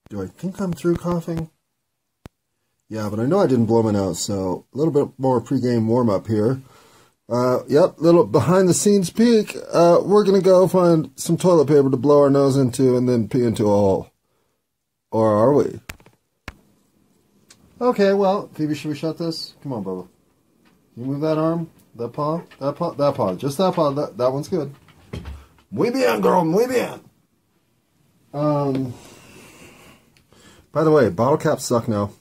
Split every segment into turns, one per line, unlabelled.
Do I think I'm through coughing? Yeah, but I know I didn't blow my nose, so a little bit more pregame warm-up here. Yep, little behind-the-scenes peek. We're going to go find some toilet paper to blow our nose into and then pee into a hole. Or are we? Okay, well, Phoebe, should we shut this? Come on, Bubba. Can you move that arm? That paw? That paw? That paw. Just that paw. That one's good. Muy bien, girl. Muy bien. By the way, bottle caps suck now.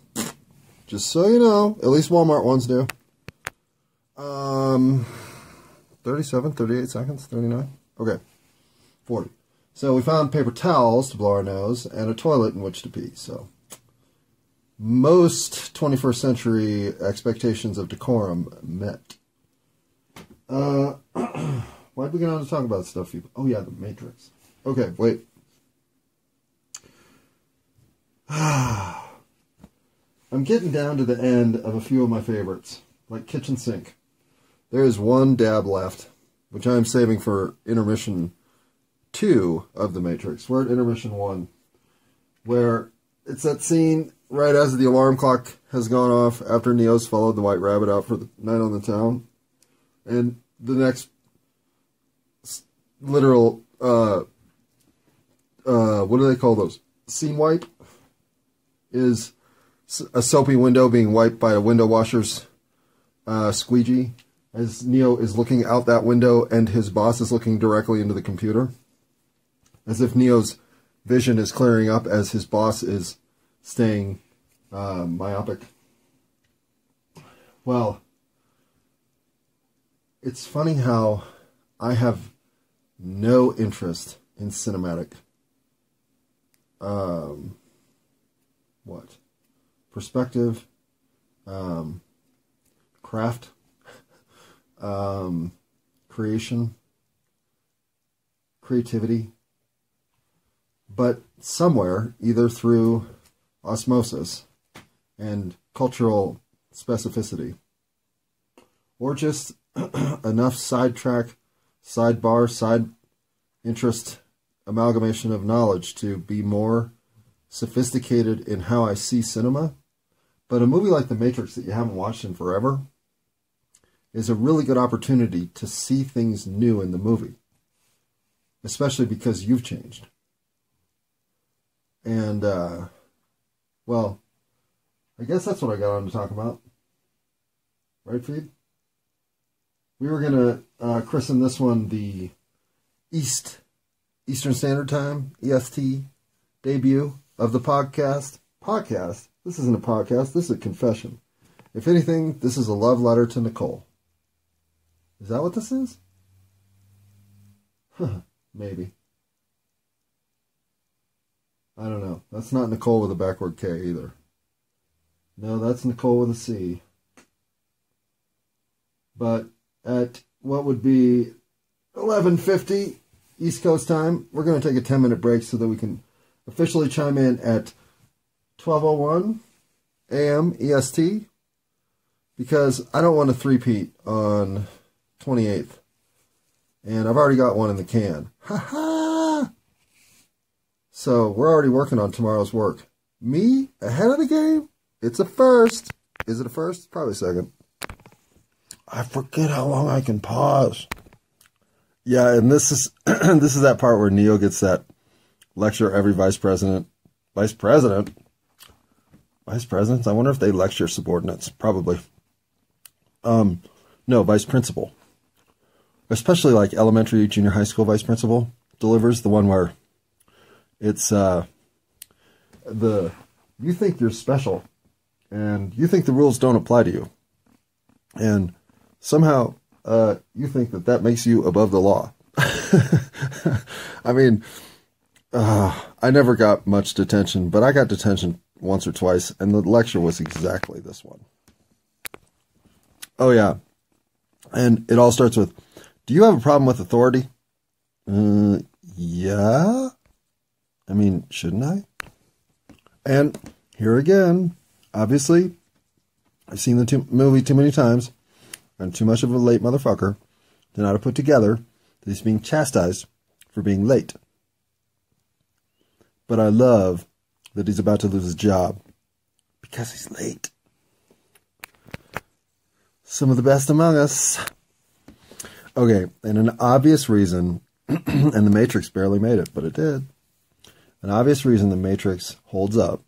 Just so you know. At least Walmart ones do. 37, 38 seconds, 39. Okay. 40. So we found paper towels to blow our nose and a toilet in which to pee. So most 21st century expectations of decorum met. Why'd we get on to talk about stuff? Oh yeah, the Matrix. Okay, wait. I'm getting down to the end of a few of my favorites, like kitchen sink. There is one dab left, which I'm saving for intermission 2 of the Matrix. We're at intermission 1, where it's that scene right as the alarm clock has gone off after Neo's followed the White Rabbit out for the night on the town, and the next literal what do they call those? Scene wipe is a soapy window being wiped by a window washer's squeegee, as Neo is looking out that window and his boss is looking directly into the computer, as if Neo's vision is clearing up as his boss is staying myopic. Well, it's funny how I have no interest in cinematic perspective, craft, creation, creativity, but somewhere, either through osmosis and cultural specificity, or just enough sidetrack, sidebar, side interest amalgamation of knowledge to be more sophisticated in how I see cinema. But a movie like The Matrix that you haven't watched in forever is a really good opportunity to see things new in the movie, especially because you've changed. And, well, I guess that's what I got on to talk about. Right, Phoebe? We were going to christen this one the Eastern Standard Time, EST, debut of the podcast. Podcast? This isn't a podcast. This is a confession. If anything, this is a love letter to Nicole. Is that what this is? Maybe. I don't know. That's not Nicole with a backward K either. No, that's Nicole with a C. But at what would be 11:50 East Coast time, we're going to take a 10-minute break so that we can officially chime in at 12:01 a.m. EST, because I don't want to three-peat on 28th. And I've already got one in the can. Ha-ha! So we're already working on tomorrow's work. Me? Ahead of the game? It's a first. Is it a first? Probably second. I forget how long I can pause. Yeah, and this is this is that part where Neo gets that lecture every vice presidents? I wonder if they lecture subordinates. Probably. No, vice principal. Especially like elementary, junior high school vice principal delivers the one where it's you think you're special and you think the rules don't apply to you. And somehow you think that makes you above the law. I mean, I never got much detention, but I got detention once or twice, and the lecture was exactly this one. Oh, yeah. And it all starts with, do you have a problem with authority? Yeah. I mean, shouldn't I? And here again, obviously, I've seen the movie too many times. I'm too much of a late motherfucker to not have put together that he's being chastised for being late. But I love that he's about to lose his job because he's late. Some of the best among us. Okay, and an obvious reason, and the Matrix barely made it, but it did. An obvious reason the Matrix holds up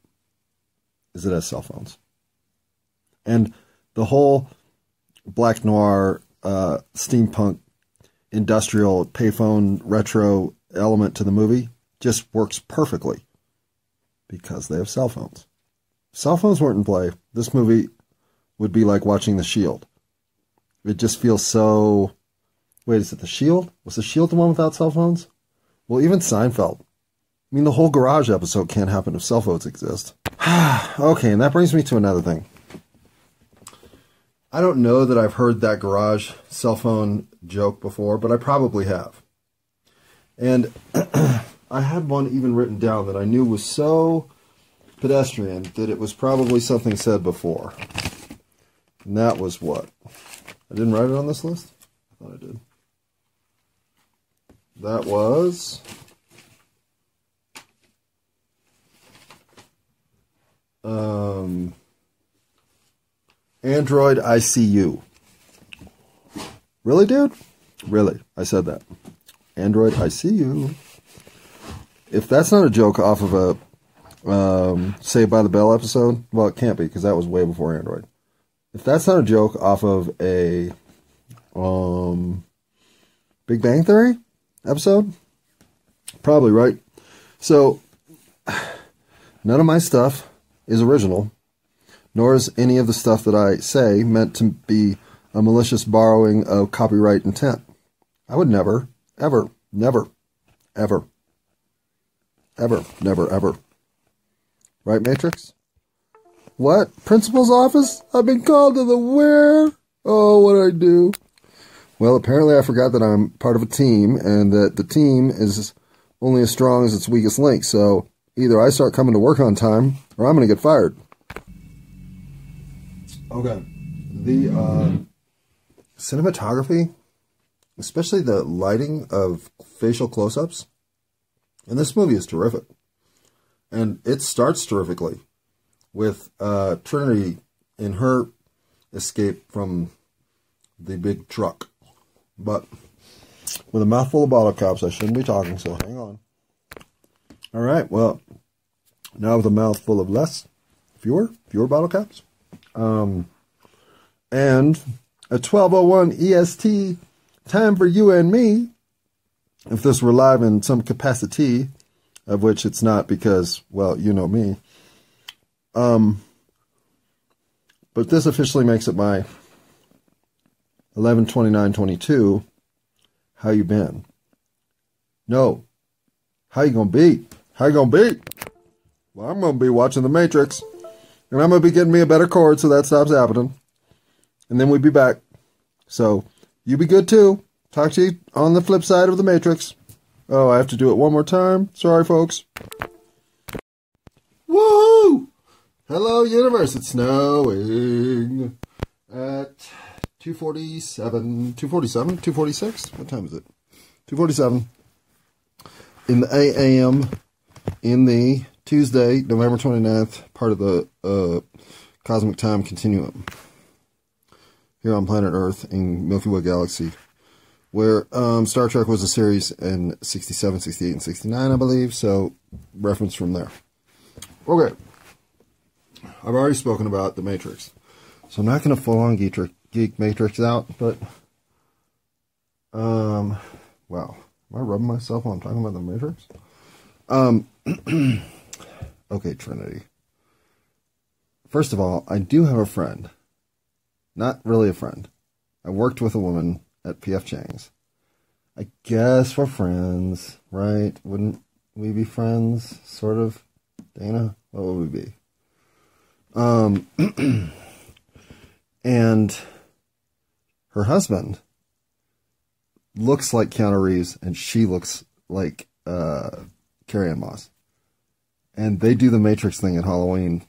is it has cell phones. And the whole black noir, steampunk, industrial, payphone, retro element to the movie just works perfectly because they have cell phones. If cell phones weren't in play, this movie would be like watching The Shield. It just feels so... Wait, is it The Shield? Was The Shield the one without cell phones? Well, even Seinfeld. I mean, the whole Garage episode can't happen if cell phones exist. Okay, and that brings me to another thing. I don't know that I've heard that Garage cell phone joke before, but I probably have. And I had one even written down that I knew was so pedestrian that it was probably something said before. And that was what? I didn't write it on this list? I thought I did. That was... Android, I see you. Really, dude? Really? I said that. Android, I see you. If that's not a joke off of a Saved by the Bell episode, well, it can't be because that was way before Android. If that's not a joke off of a Big Bang Theory episode, probably right. So, none of my stuff is original, nor is any of the stuff that I say meant to be a malicious borrowing of copyright intent. I would never, ever, never, ever, ever, never, ever. Right, Matrix? What? Principal's office? I've been called to the where? Oh, what'd I do? Well, apparently I forgot that I'm part of a team, and that the team is only as strong as its weakest link, so either I start coming to work on time, or I'm going to get fired. Okay. The cinematography, especially the lighting of facial close-ups, in this movie is terrific. And it starts terrifically with Trinity in her escape from the big truck. But with a mouthful of bottle caps, I shouldn't be talking, so hang on. All right, well, now with a mouthful of fewer bottle caps. And at 12:01 EST, time for you and me. If this were live in some capacity, of which it's not because, well, you know me. But this officially makes it my 11/29/22. How you been? No. How you gonna be? How you gonna be? Well, I'm gonna be watching The Matrix. And I'm gonna be getting me a better cord so that stops happening. And then we'll be back. So, you be good too. Talk to you on the flip side of The Matrix. Oh, I have to do it one more time. Sorry, folks. Woohoo! Hello, universe. It's snowing at 2:47. 2:47? 2:46? What time is it? 2:47. In the AM, in the Tuesday, November 29th, part of the Cosmic Time Continuum. Here on planet Earth in Milky Way Galaxy. Where Star Trek was a series in 67, 68, and 69, I believe. So, reference from there. Okay. I've already spoken about The Matrix. So, I'm not going to full-on geek Matrix out, but... wow. Am I rubbing myself while I'm talking about The Matrix? Okay, Trinity. First of all, I do have a friend. Not really a friend. I worked with a woman at P.F. Chang's. I guess we're friends, right? Wouldn't we be friends? Sort of. Dana? What would we be? And her husband looks like Keanu Reeves, and she looks like Carrie-Anne Moss. And they do the Matrix thing at Halloween.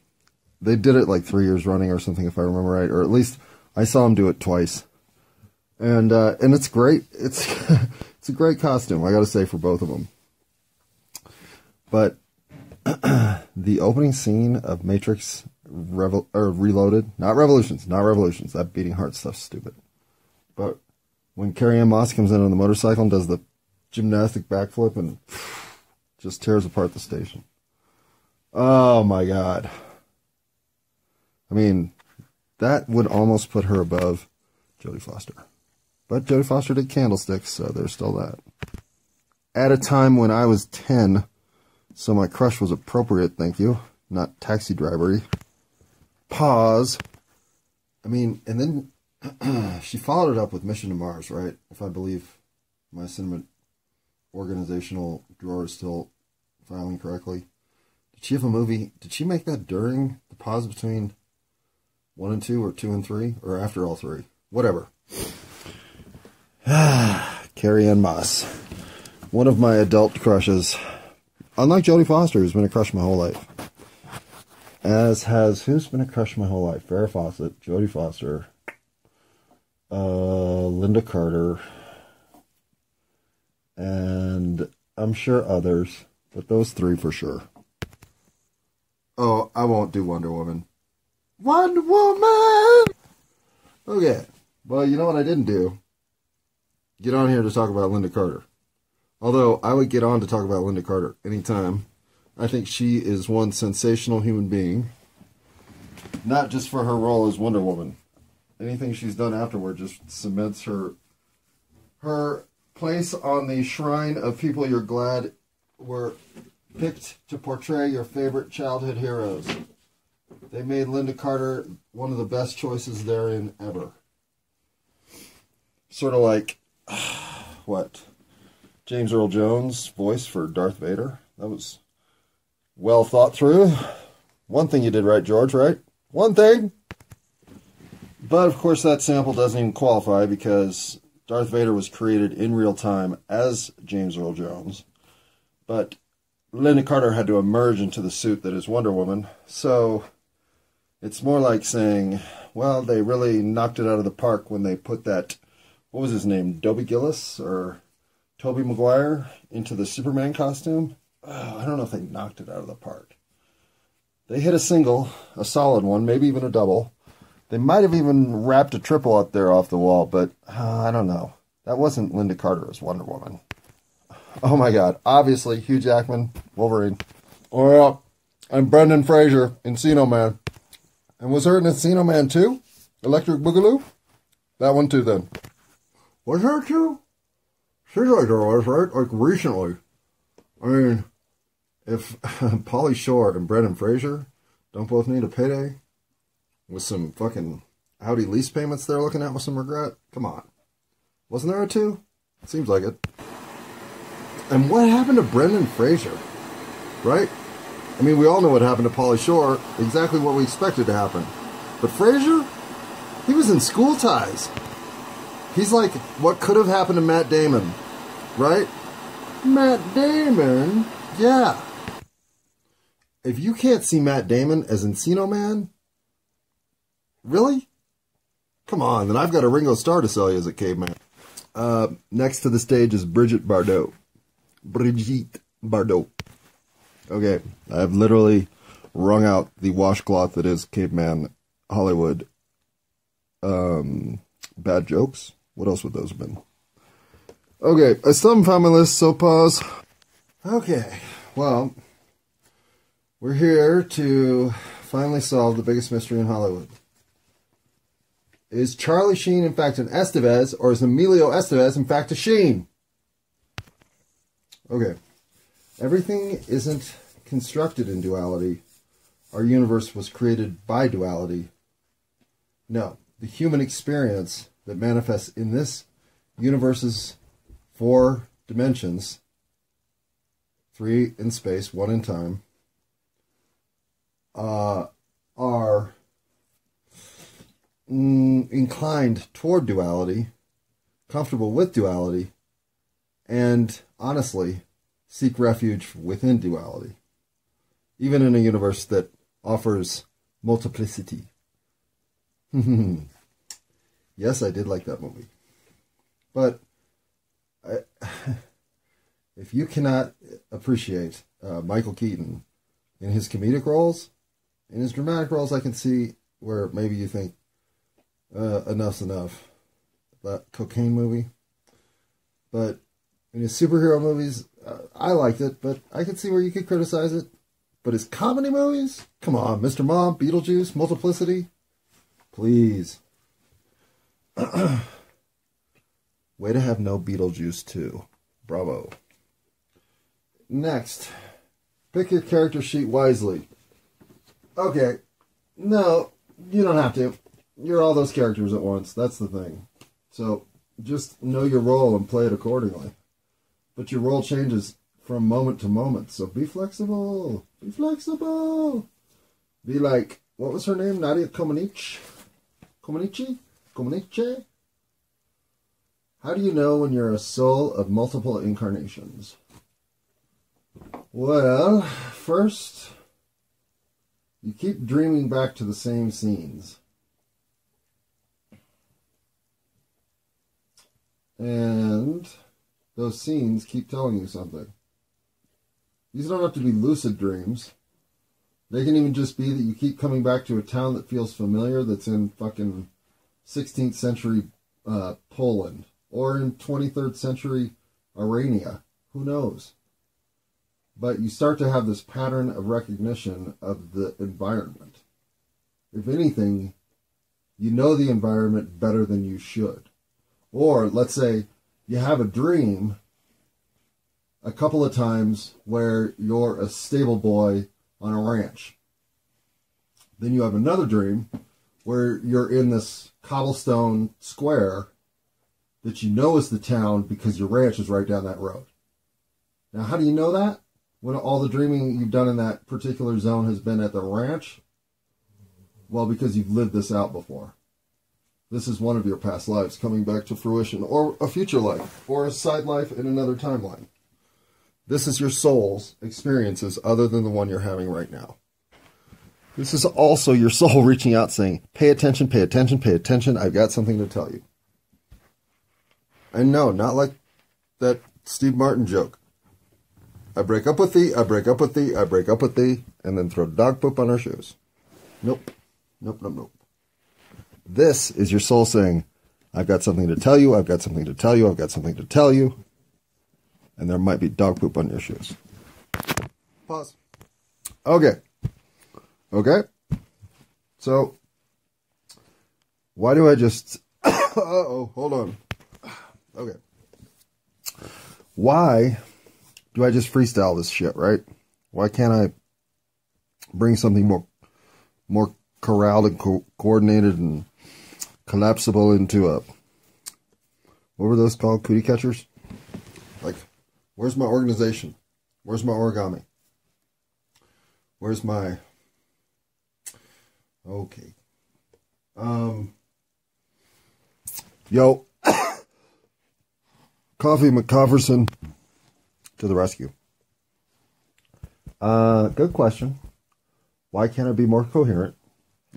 They did it like 3 years running or something, if I remember right. Or at least I saw them do it twice. And it's great. It's it's a great costume, I gotta say, for both of them. But the opening scene of Matrix Reloaded, not Revolutions, that beating heart stuff's stupid. But when Carrie-Anne Moss comes in on the motorcycle and does the gymnastic backflip and just tears apart the station. Oh my God. I mean, that would almost put her above Jodie Foster. But Jodie Foster did Candlesticks, so there's still that. At a time when I was 10, so my crush was appropriate, thank you, not Taxi Driver-y. Pause. I mean, and then she followed it up with Mission to Mars, right? If I believe my cinema organizational drawer is still filing correctly. Did she have a movie? Did she make that during the pause between 1 and 2 or 2 and 3 or after all 3? Whatever. Carrie-Anne Moss. One of my adult crushes. Unlike Jodie Foster, who's been a crush my whole life. As has, who's been a crush my whole life? Farrah Fawcett, Jodie Foster, Linda Carter, and I'm sure others, but those 3 for sure. Oh, I won't do Wonder Woman. Wonder Woman! Okay, well, you know what I didn't do? Get on here to talk about Linda Carter. Although, I would get on to talk about Linda Carter anytime. I think she is one sensational human being. Not just for her role as Wonder Woman. Anything she's done afterward just cements her place on the shrine of people you're glad were picked to portray your favorite childhood heroes. They made Linda Carter one of the best choices therein ever. Sort of like, what? James Earl Jones' voice for Darth Vader. That was well thought through. One thing you did right, George, right? One thing! But, of course, that sample doesn't even qualify because Darth Vader was created in real time as James Earl Jones. But Linda Carter had to emerge into the suit that is Wonder Woman. So, it's more like saying, well, they really knocked it out of the park when they put that, what was his name, Dobie Gillis or Tobey Maguire into the Superman costume. Oh, I don't know if they knocked it out of the park. They hit a single, a solid one, maybe even a double. They might have even wrapped a triple up there off the wall, but I don't know. That wasn't Linda Carter as Wonder Woman. Oh my God. Obviously, Hugh Jackman, Wolverine. Oh yeah, and Brendan Fraser, Encino Man. And was her in Encino Man 2? Electric Boogaloo? That one too then. Was her too? Seems like there was, right? Like recently. I mean, if Pauly Shore and Brendan Fraser don't both need a payday with some fucking Audi lease payments they're looking at with some regret, come on. Wasn't there a 2? Seems like it. And what happened to Brendan Fraser? Right? I mean, we all know what happened to Pauly Shore, exactly what we expected to happen. But Fraser? He was in School Ties. He's like what could have happened to Matt Damon. Right? Matt Damon? Yeah. If you can't see Matt Damon as Encino Man, really? Come on, then I've got a Ringo Starr to sell you as a caveman. Next to the stage is Brigitte Bardot. Brigitte Bardot. Okay, I've literally wrung out the washcloth that is caveman Hollywood. Bad jokes? What else would those have been? Okay, I still haven't found my list, so pause. Okay, well, we're here to finally solve the biggest mystery in Hollywood. Is Charlie Sheen in fact an Estevez, or is Emilio Estevez in fact a Sheen? Okay, everything isn't constructed in duality. Our universe was created by duality. No, the human experience that manifests in this universe's 4 dimensions, 3 in space, 1 in time, are inclined toward duality, comfortable with duality, and honestly seek refuge within duality, even in a universe that offers multiplicity. Yes, I did like that movie. But if you cannot appreciate Michael Keaton in his comedic roles. In his dramatic roles, I can see where maybe you think, enough's enough. That cocaine movie. But in his superhero movies, I liked it, but I can see where you could criticize it. But his comedy movies? Come on, Mr. Mom, Beetlejuice, Multiplicity. Please. Way to have no Beetlejuice too. Bravo. Next. Pick your character sheet wisely. Okay. No, you don't have to. You're all those characters at once. That's the thing. So, just know your role and play it accordingly. But your role changes from moment to moment. So be flexible. Be flexible. Be like, what was her name? Nadia Comaneci? Comaneci? How do you know when you're a soul of multiple incarnations? Well, first, you keep dreaming back to the same scenes. And those scenes keep telling you something. These don't have to be lucid dreams. They can even just be that you keep coming back to a town that feels familiar, that's in fucking 16th century Poland, or in 23rd century Arania. Who knows? But you start to have this pattern of recognition of the environment. If anything, you know the environment better than you should. Or, let's say, you have a dream a couple of times where you're a stable boy on a ranch. Then you have another dream where you're in this cobblestone square that you know is the town because your ranch is right down that road. Now, how do you know that? When all the dreaming you've done in that particular zone has been at the ranch? Well, because you've lived this out before. This is one of your past lives coming back to fruition, or a future life, or a side life in another timeline. This is your soul's experiences other than the one you're having right now. This is also your soul reaching out saying, pay attention, pay attention, pay attention. I've got something to tell you. And no, not like that Steve Martin joke. I break up with thee, I break up with thee, I break up with thee, and then throw dog poop on our shoes. Nope. Nope, nope, nope. This is your soul saying, I've got something to tell you, I've got something to tell you, I've got something to tell you. And there might be dog poop on your shoes. Pause. Okay. Okay. So, why do I just... Uh-oh, hold on. Okay. Why do I just freestyle this shit, right? Why can't I bring something more corralled and coordinated and collapsible into a... What were those called? Cootie catchers? Like... Where's my organization? Where's my origami? Where's my... Okay. Yo. Coffee McCofferson to the rescue. Good question. Why can't I be more coherent?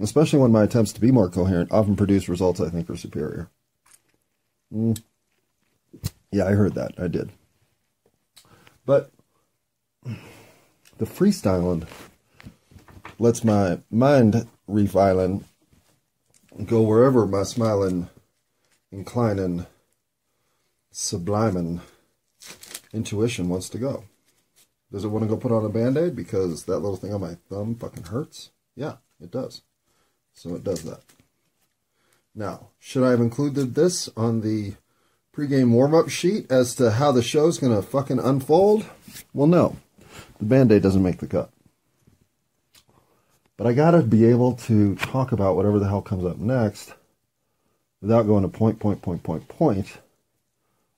Especially when my attempts to be more coherent often produce results I think are superior. Yeah, I heard that. I did. But the freestyling lets my mind refiling go wherever my smiling, inclining, subliming intuition wants to go. Does it want to go put on a Band-Aid because that little thing on my thumb fucking hurts? Yeah, it does. So it does that. Now, should I have included this on the pregame warm-up sheet as to how the show's going to fucking unfold? Well, no. The Band-Aid doesn't make the cut. But I got to be able to talk about whatever the hell comes up next without going to point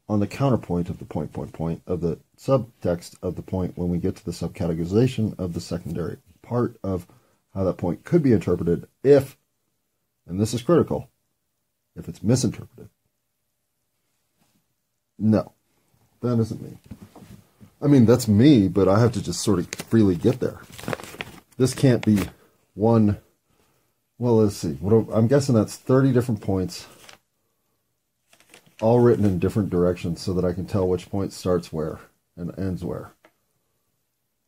on the counterpoint of the point of the subtext of the point when we get to the subcategorization of the secondary part of how that point could be interpreted if, and this is critical, if it's misinterpreted. No, that isn't me. I mean, that's me, but I have to just sort of freely get there. This can't be one... Well, let's see. I'm guessing that's 30 different points, all written in different directions so that I can tell which point starts where and ends where.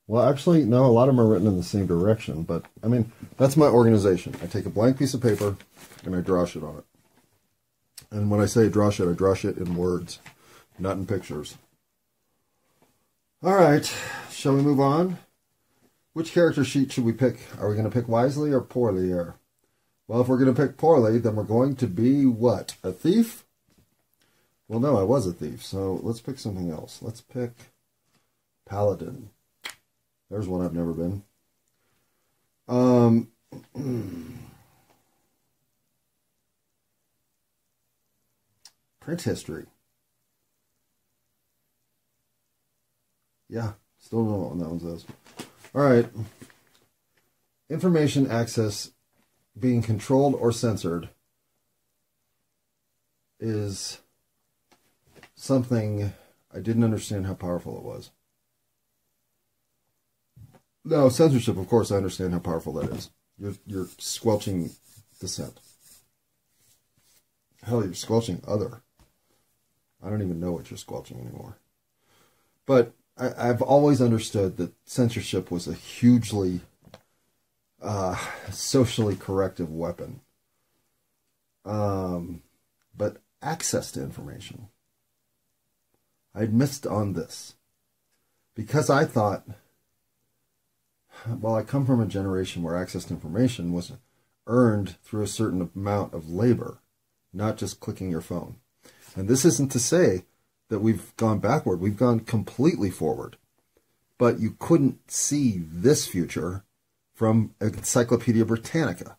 Well, actually, no, a lot of them are written in the same direction, but, I mean, that's my organization. I take a blank piece of paper, and I draw shit on it. And when I say draw shit in words, not in pictures. All right, shall we move on? Which character sheet should we pick? Are we going to pick wisely or poorly here? Well, if we're going to pick poorly, then we're going to be what? A thief? Well, no, I was a thief, so let's pick something else. Let's pick paladin. There's one I've never been. Print history. Yeah, still don't know what one that one says. All right. Information access being controlled or censored is something I didn't understand how powerful it was. No, censorship, of course, I understand how powerful that is. You're squelching dissent. Hell, you're squelching other. I don't even know what you're squelching anymore. But I've always understood that censorship was a hugely socially corrective weapon. But access to information, I'd missed on this. Because I thought, well, I come from a generation where access to information was earned through a certain amount of labor, not just clicking your phone. And this isn't to say that we've gone backward. We've gone completely forward. But you couldn't see this future from Encyclopedia Britannica.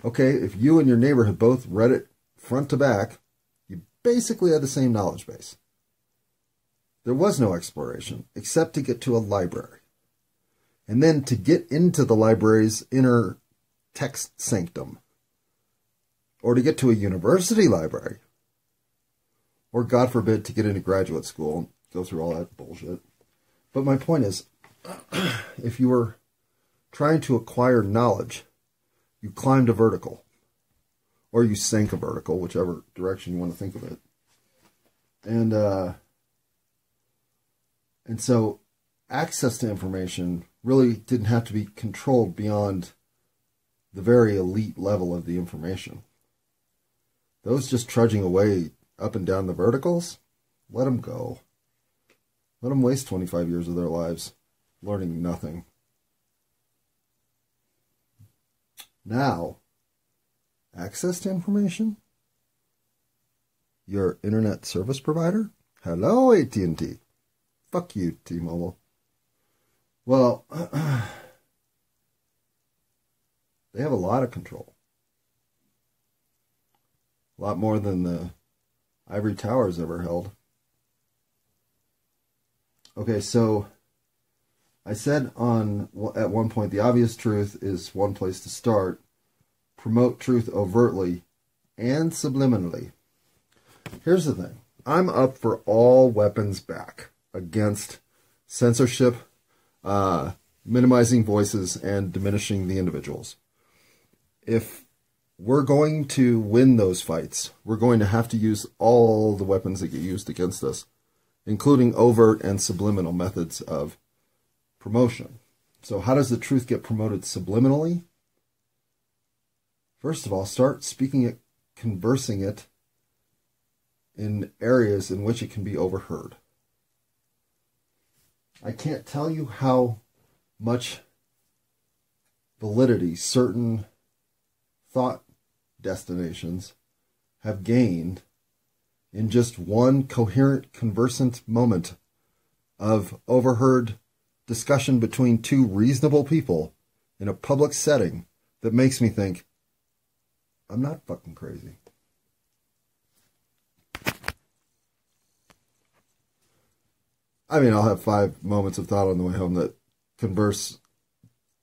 Okay, if you and your neighbor had both read it front to back, you basically had the same knowledge base. There was no exploration, except to get to a library. And then to get into the library's inner text sanctum. Or to get to a university library. Or, God forbid, to get into graduate school and go through all that bullshit. But my point is, if you were trying to acquire knowledge, you climbed a vertical. Or you sank a vertical, whichever direction you want to think of it. And so, access to information really didn't have to be controlled beyond the very elite level of the information. Those just trudging away up and down the verticals, let them go. Let them waste 25 years of their lives learning nothing. Now, access to information? Your internet service provider? Hello, AT&T. Fuck you, T-Mobile. Well, they have a lot of control. A lot more than the ivory towers ever held. Okay, so I said at one point the obvious truth is one place to start. Promote truth overtly and subliminally. Here's the thing. I'm up for all weapons back against censorship, minimizing voices, and diminishing the individuals. If we're going to win those fights, we're going to have to use all the weapons that get used against us, including overt and subliminal methods of promotion. So how does the truth get promoted subliminally? First of all, start speaking it, conversing it in areas in which it can be overheard. I can't tell you how much validity certain thought destinations have gained in just one coherent, conversant moment of overheard discussion between two reasonable people in a public setting that makes me think, I'm not fucking crazy. I mean, I'll have 5 moments of thought on the way home that converse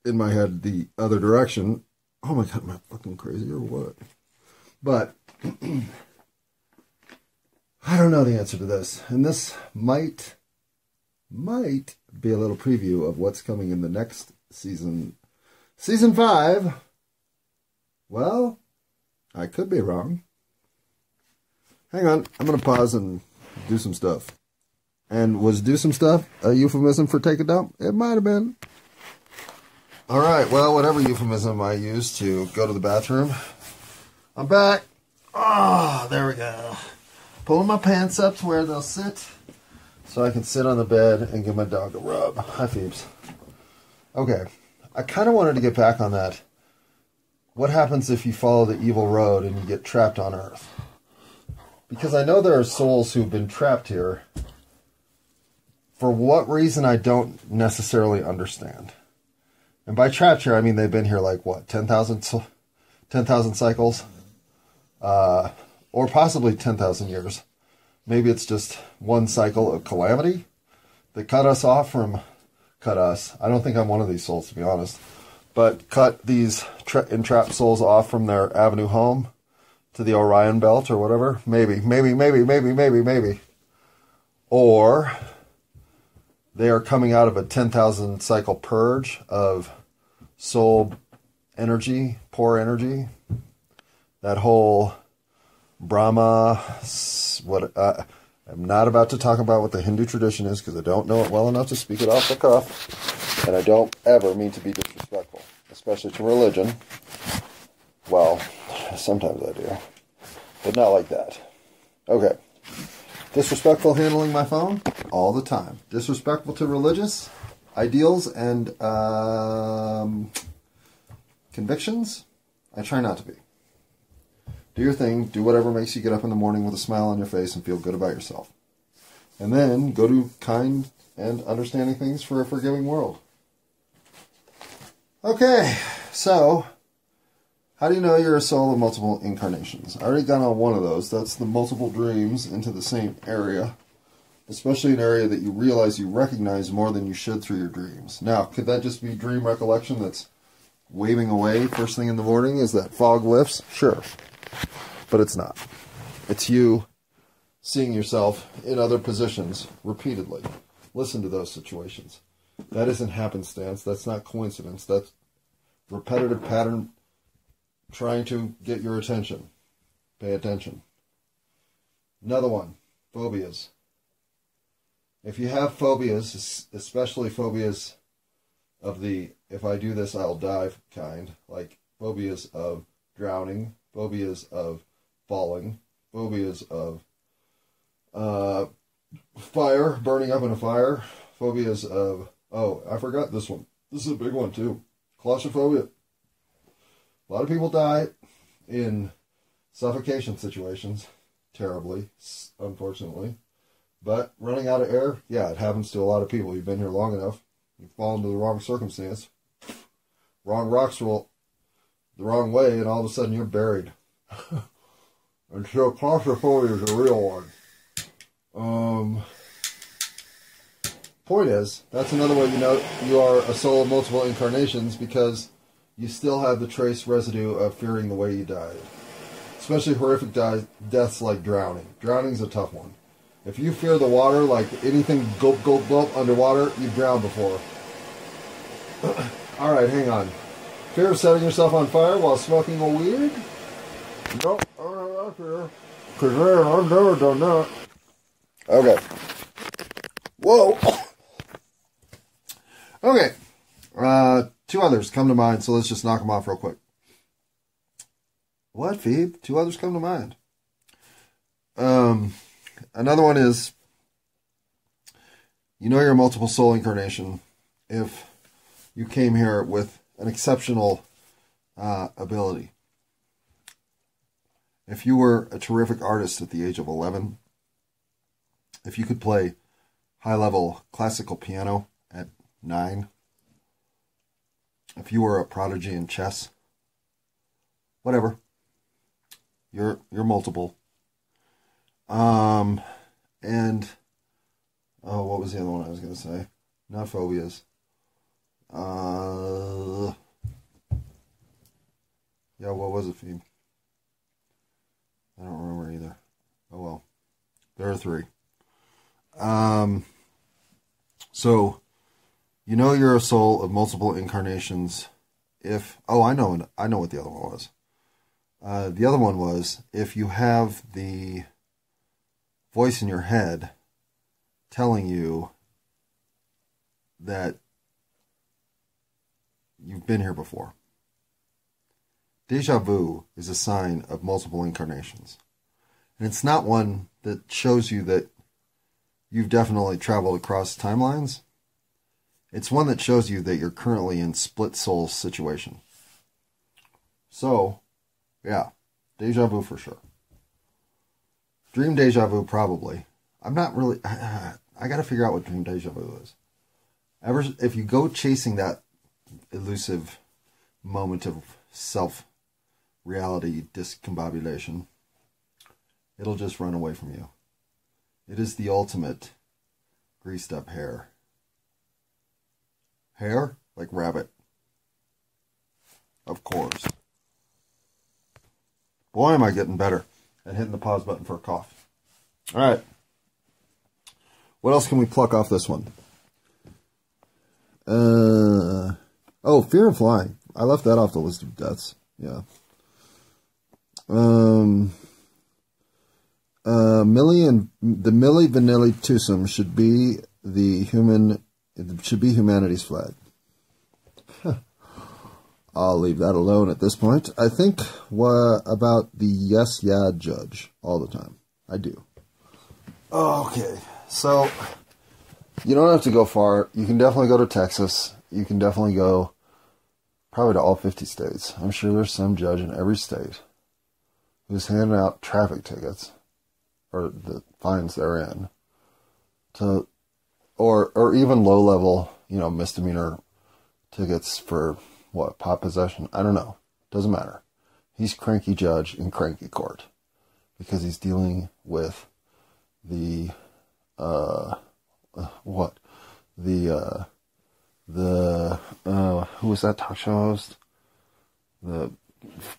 in my head the other direction. Oh my God, am I fucking crazy or what? But I don't know the answer to this. And this might be a little preview of what's coming in the next season. Season 5. Well, I could be wrong. Hang on, I'm going to pause and do some stuff. and was do some stuff a euphemism for take a dump? It might have been. All right, well, whatever euphemism I used to go to the bathroom, I'm back. Oh, there we go. Pulling my pants up to where they'll sit so I can sit on the bed and give my dog a rub. Hi, Phoebes. Okay, I kind of wanted to get back on that. What happens if you follow the evil road and you get trapped on Earth? Because I know there are souls who've been trapped here. For what reason, I don't necessarily understand. And by trapped here, I mean they've been here like, what, 10,000 cycles? Or possibly 10,000 years. Maybe it's just one cycle of calamity that cut us off from... Cut us. I don't think I'm one of these souls, to be honest. But cut these entrapped souls off from their avenue home to the Orion Belt or whatever. Maybe. Or they are coming out of a 10,000 cycle purge of soul energy, poor energy. That whole Brahma, I'm not about to talk about what the Hindu tradition is because I don't know it well enough to speak it off the cuff. And I don't ever mean to be disrespectful, especially to religion. Well, sometimes I do. But not like that. Okay. Disrespectful handling my phone? All the time. Disrespectful to religious ideals and convictions? I try not to be. Do your thing. Do whatever makes you get up in the morning with a smile on your face and feel good about yourself. And then go do kind and understanding things for a forgiving world. Okay, so how do you know you're a soul of multiple incarnations? I already got on one of those. That's the multiple dreams into the same area. Especially an area that you realize you recognize more than you should through your dreams. Now, could that just be dream recollection that's waving away first thing in the morning as that fog lifts? Sure. But it's not. It's you seeing yourself in other positions repeatedly. Listen to those situations. That isn't happenstance. That's not coincidence. That's repetitive pattern trying to get your attention. Pay attention. Another one. Phobias. If you have phobias, especially phobias of the if I do this I'll die kind, like phobias of drowning, phobias of falling, phobias of fire, burning up in a fire, phobias of, oh, I forgot this one. This is a big one too. Claustrophobia. A lot of people die in suffocation situations, terribly, unfortunately. But running out of air, yeah, it happens to a lot of people. You've been here long enough. You fall into the wrong circumstance. Wrong rocks roll the wrong way, and all of a sudden you're buried. And so claustrophobia is a real one. Point is, that's another way you know you are a soul of multiple incarnations, because you still have the trace residue of fearing the way you died. Especially horrific deaths like drowning. Drowning's a tough one. If you fear the water, like anything gulp, gulp, gulp underwater, you've drowned before. Alright, hang on. Fear of setting yourself on fire while smoking a weed? Nope, I don't have that fear. Because I've never done that. Okay. Whoa! Okay. Two others come to mind, so let's just knock them off real quick. What, Phoebe? Two others come to mind. Another one is, you know you're a multiple soul incarnation if you came here with an exceptional ability. If you were a terrific artist at the age of 11, if you could play high-level classical piano at 9, if you were a prodigy in chess, whatever, you're multiple. And, oh, what was the other one I was going to say? Not phobias. Yeah, what was it, Phoebe? I don't remember either. Oh, well. There are 3. So, you know you're a soul of multiple incarnations if... Oh, I know what the other one was. The other one was if you have the voice in your head telling you that you've been here before. Deja vu is a sign of multiple incarnations. And it's not one that shows you that you've definitely traveled across timelines. It's one that shows you that you're currently in split soul situation. So, yeah, deja vu for sure. Dream deja vu probably. I'm not really... I got to figure out what dream deja vu is. If you go chasing that elusive moment of self-reality discombobulation, it'll just run away from you. It is the ultimate greased up hair. Hair? Like rabbit. Of course. Boy, am I getting better at hitting the pause button for a cough. Alright. What else can we pluck off this one? Oh, fear of flying. I left that off the list of deaths. Yeah. The Milli Vanilli Tusum should be humanity's flag. I'll leave that alone at this point. I think about the yes, yeah judge all the time. I do. Okay, so you don't have to go far. You can definitely go to Texas. You can definitely go probably to all 50 states. I'm sure there's some judge in every state who's handing out traffic tickets or the fines they're in to, or even low level, misdemeanor tickets for what, pot possession? I don't know. Doesn't matter. He's cranky judge in cranky court because he's dealing with the who was that talk show host? The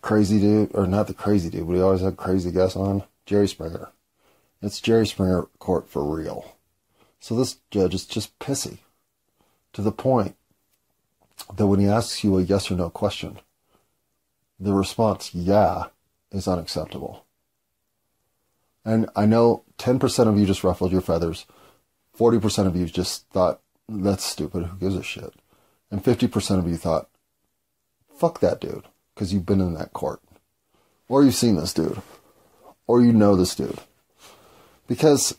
crazy dude, or not the crazy dude, but he always had crazy guests on. Jerry Springer. It's Jerry Springer court for real. So this judge is just pissy to the point that when he asks you a yes or no question, the response, yeah, is unacceptable. And I know 10% of you just ruffled your feathers. 40% of you just thought, that's stupid, who gives a shit? And 50% of you thought, fuck that dude, because you've been in that court. Or you've seen this dude. Or you know this dude. Because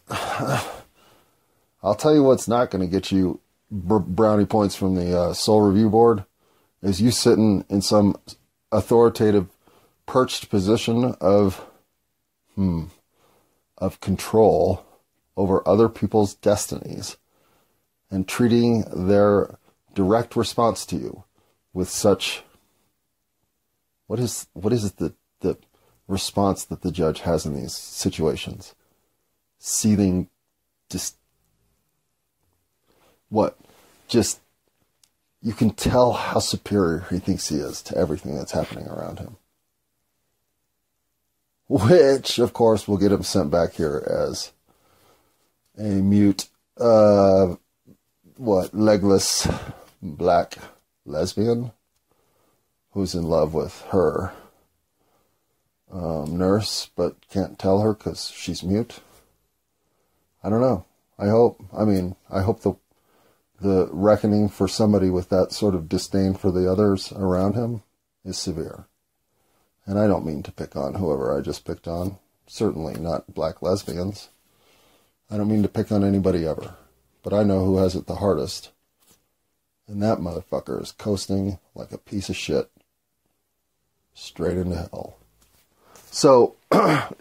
I'll tell you what's not going to get you brownie points from the Soul Review Board is you sitting in some authoritative perched position of control over other people's destinies and treating their direct response to you with such... What is the response that the judge has in these situations? Seething, just you can tell how superior he thinks he is to everything that's happening around him. Which, of course, will get him sent back here as a mute, legless black lesbian who's in love with her nurse, but can't tell her because she's mute. I don't know. I hope the reckoning for somebody with that sort of disdain for the others around him is severe. And I don't mean to pick on whoever I just picked on. Certainly not black lesbians. I don't mean to pick on anybody ever. But I know who has it the hardest. And that motherfucker is coasting like a piece of shit straight into hell. So,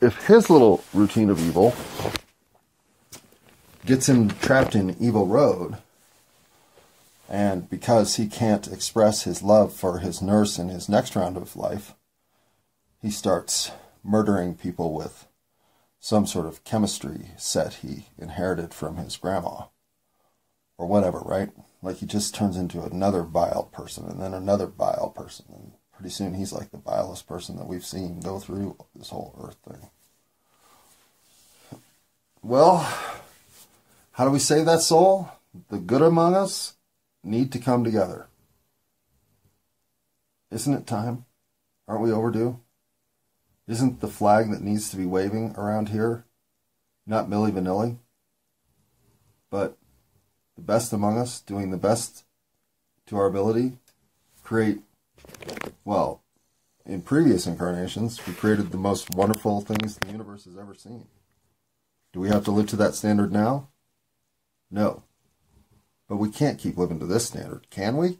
if his little routine of evil gets him trapped in evil road, and because he can't express his love for his nurse in his next round of life, he starts murdering people with some sort of chemistry set he inherited from his grandma. Or whatever, right? Like he just turns into another vile person, and then another vile person, and pretty soon he's like the vilest person that we've seen go through this whole earth thing. Well, how do we save that soul? The good among us need to come together. Isn't it time? Aren't we overdue? Isn't the flag that needs to be waving around here not Milli Vanilli? But the best among us, doing the best to our ability, create, well, in previous incarnations, we created the most wonderful things the universe has ever seen. Do we have to live to that standard now? No. But we can't keep living to this standard, can we?